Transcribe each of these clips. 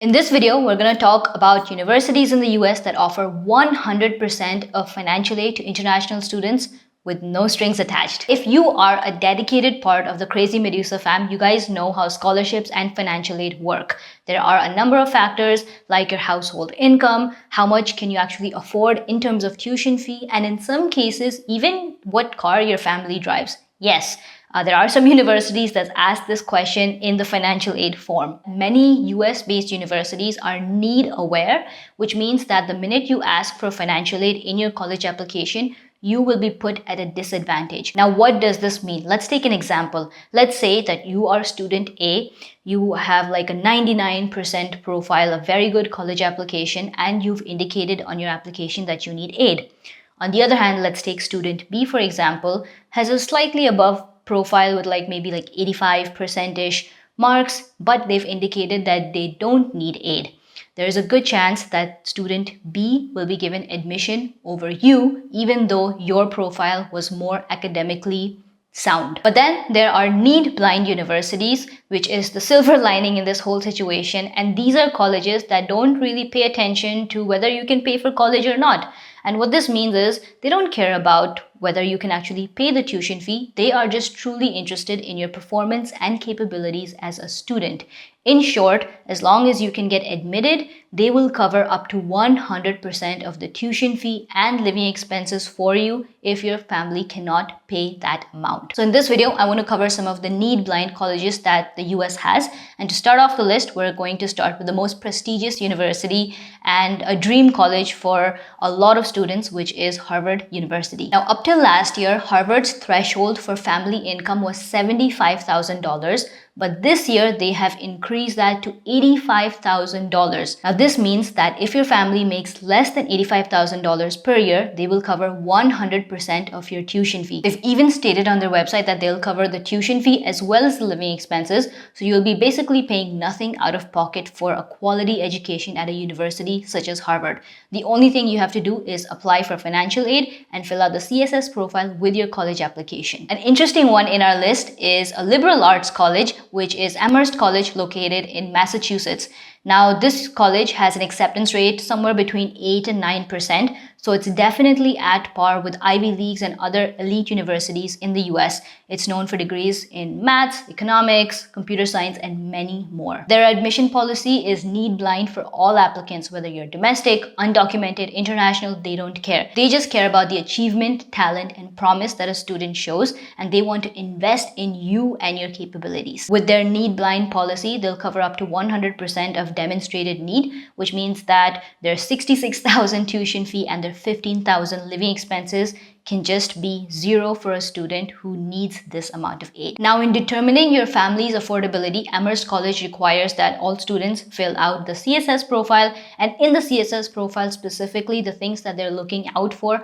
In this video, we're going to talk about universities in the US that offer 100% of financial aid to international students with no strings attached. If you are a dedicated part of the crazy Medusa fam, you guys know how scholarships and financial aid work. There are a number of factors like your household income, how much can you actually afford in terms of tuition fee, and in some cases, even what car your family drives. Yes, there are some universities that ask this question in the financial aid form. Many US-based universities are need aware, which means that the minute you ask for financial aid in your college application, you will be put at a disadvantage. Now, what does this mean? Let's take an example. Let's say that you are student A, you have like a 99% profile, a very good college application, and you've indicated on your application that you need aid. On the other hand, let's take student B, for example, has a slightly above profile with maybe 85%-ish marks, but they've indicated that they don't need aid. There is a good chance that student B will be given admission over you, even though your profile was more academically sound. But then there are need-blind universities, which is the silver lining in this whole situation, and these are colleges that don't really pay attention to whether you can pay for college or not. And what this means is they don't care about whether you can actually pay the tuition fee. They are just truly interested in your performance and capabilities as a student. In short, as long as you can get admitted, they will cover up to 100% of the tuition fee and living expenses for you if your family cannot pay that amount. So in this video, I want to cover some of the need-blind colleges that the US has. And to start off the list, we're going to start with the most prestigious university and a dream college for a lot of students, which is Harvard University. Now, up till last year, Harvard's threshold for family income was $75,000. But this year, they have increased that to $85,000. Now, this means that if your family makes less than $85,000 per year, they will cover 100% of your tuition fee. They've even stated on their website that they'll cover the tuition fee as well as the living expenses. So you'll be basically paying nothing out of pocket for a quality education at a university such as Harvard. The only thing you have to do is apply for financial aid and fill out the CSS profile with your college application. An interesting one in our list is a liberal arts college, which is Amherst College located in Massachusetts. Now, this college has an acceptance rate somewhere between 8 and 9%, so it's definitely at par with Ivy Leagues and other elite universities in the US. It's known for degrees in maths, economics, computer science, and many more. Their admission policy is need-blind for all applicants, whether you're domestic, undocumented, international, they don't care. They just care about the achievement, talent, and promise that a student shows, and they want to invest in you and your capabilities. With their need-blind policy, they'll cover up to 100% of demonstrated need, which means that their $66,000 tuition fee and their $15,000 living expenses can just be zero for a student who needs this amount of aid. Now, in determining your family's affordability, Amherst College requires that all students fill out the CSS profile, and in the CSS profile specifically, the things that they're looking out for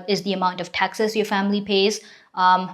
is the amount of taxes your family pays,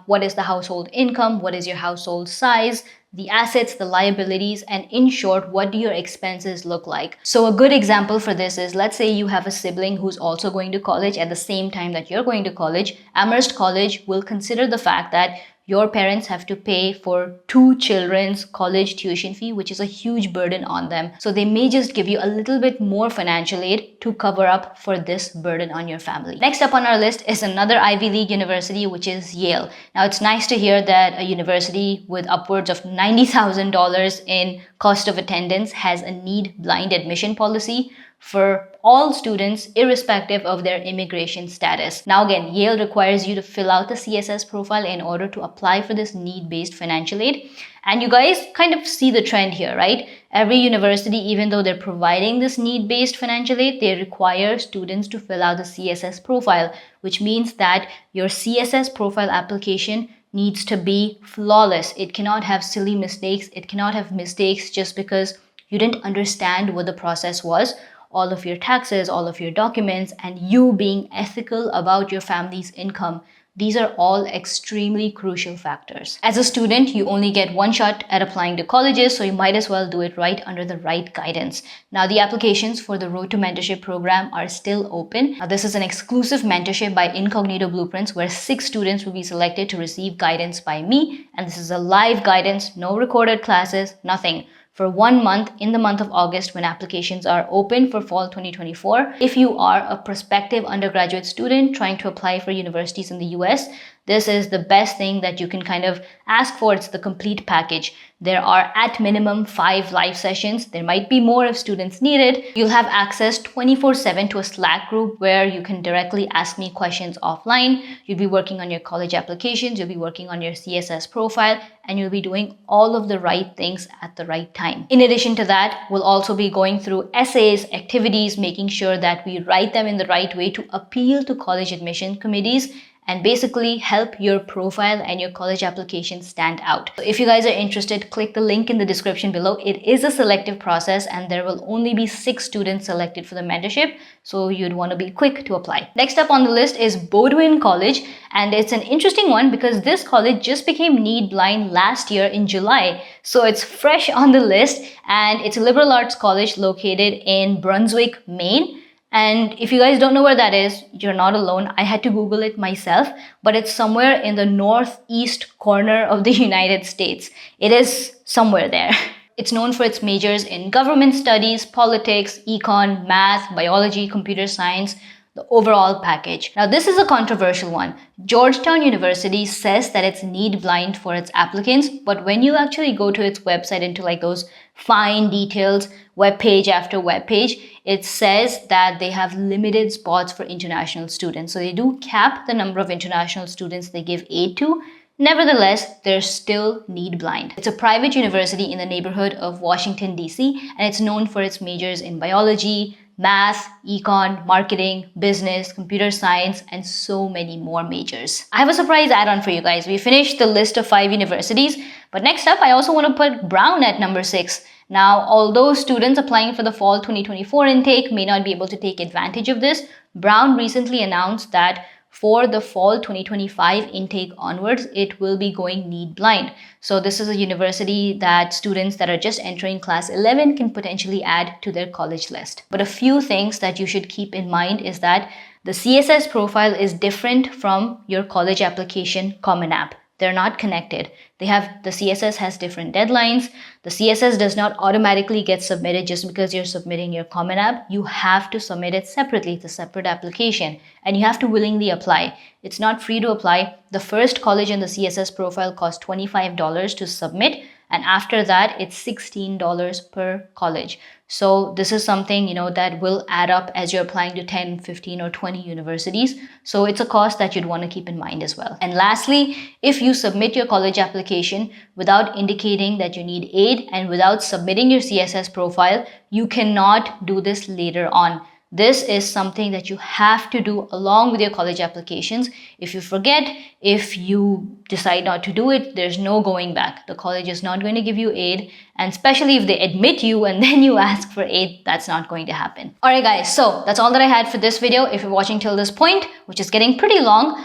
what is the household income, what is your household size, the assets, the liabilities, and in short, what do your expenses look like? So a good example for this is, let's say you have a sibling who's also going to college at the same time that you're going to college. Amherst College will consider the fact that your parents have to pay for two children's college tuition fee, which is a huge burden on them. So they may just give you a little bit more financial aid to cover up for this burden on your family. Next up on our list is another Ivy League university, which is Yale. Now, it's nice to hear that a university with upwards of $90,000 in cost of attendance has a need-blind admission policy for all students, irrespective of their immigration status. Now again, Yale requires you to fill out the CSS profile in order to apply for this need-based financial aid. And you guys kind of see the trend here, right? Every university, even though they're providing this need-based financial aid, they require students to fill out the CSS profile, which means that your CSS profile application needs to be flawless. It cannot have silly mistakes. It cannot have mistakes just because you didn't understand what the process was. All of your taxes, all of your documents, and you being ethical about your family's income. These are all extremely crucial factors. As a student, you only get one shot at applying to colleges, so you might as well do it right under the right guidance. Now, the applications for the Road to Mentorship program are still open. Now, this is an exclusive mentorship by Incognito Blueprints, where 6 students will be selected to receive guidance by me. And this is a live guidance, no recorded classes, nothing. for 1 month in the month of August when applications are open for fall 2024. If you are a prospective undergraduate student trying to apply for universities in the US, this is the best thing that you can kind of ask for. It's the complete package. There are at minimum 5 live sessions. There might be more if students need it. You'll have access 24/7 to a Slack group where you can directly ask me questions offline. You'll be working on your college applications. You'll be working on your CSS profile, and you'll be doing all of the right things at the right time. In addition to that, we'll also be going through essays, activities, making sure that we write them in the right way to appeal to college admission committees and basically help your profile and your college application stand out. So if you guys are interested, click the link in the description below. It is a selective process and there will only be 6 students selected for the mentorship, so you'd want to be quick to apply. Next up on the list is Bowdoin College, and it's an interesting one because this college just became need blind last year in July. So it's fresh on the list, and it's a liberal arts college located in Brunswick, Maine. And if you guys don't know where that is, you're not alone. I had to Google it myself, but it's somewhere in the northeast corner of the United States. It is somewhere there. It's known for its majors in government studies, politics, econ, math, biology, computer science, the overall package. Now, this is a controversial one. Georgetown University says that it's need blind for its applicants, but when you actually go to its website into like those fine details, web page after web page, it says that they have limited spots for international students. So they do cap the number of international students they give aid to. Nevertheless, they're still need blind. It's a private university in the neighborhood of Washington, D.C., and it's known for its majors in biology, math, econ, marketing, business, computer science, and so many more majors. I have a surprise add-on for you guys. We finished the list of 5 universities, but next up, I also want to put Brown at number 6. Now, although students applying for the fall 2024 intake may not be able to take advantage of this, Brown recently announced that for the fall 2025 intake onwards, it will be going need blind. So this is a university that students that are just entering class 11 can potentially add to their college list. But a few things that you should keep in mind is that the CSS profile is different from your college application Common App. They're not connected. The CSS has different deadlines. The CSS does not automatically get submitted just because you're submitting your Common App. You have to submit it separately. It's a separate application, and you have to willingly apply. It's not free to apply. The first college in the CSS profile costs $25 to submit, and after that, it's $16 per college. So this is something, that will add up as you're applying to 10, 15, or 20 universities. So it's a cost that you'd want to keep in mind as well. And lastly, if you submit your college application without indicating that you need aid and without submitting your CSS profile, you cannot do this later on. This is something that you have to do along with your college applications. If you forget, if you decide not to do it, there's no going back. The college is not going to give you aid, and especially if they admit you and then you ask for aid, that's not going to happen. Alright guys, so that's all that I had for this video. If you're watching till this point, which is getting pretty long,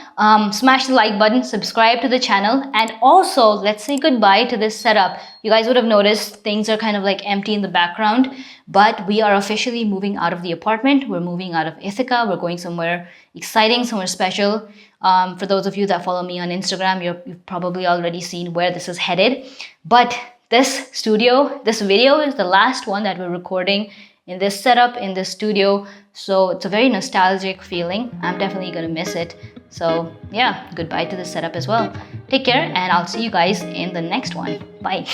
smash the like button, subscribe to the channel, and also let's say goodbye to this setup. You guys would have noticed things are kind of like empty in the background, but we are officially moving out of the apartment. We're moving out of Ithaca. We're going somewhere exciting, somewhere special. For those of you that follow me on Instagram, you've probably already seen where this is headed. But this video is the last one that we're recording in this setup, in this studio. So it's a very nostalgic feeling. I'm definitely gonna miss it. So yeah, goodbye to this setup as well. Take care, and I'll see you guys in the next one. Bye.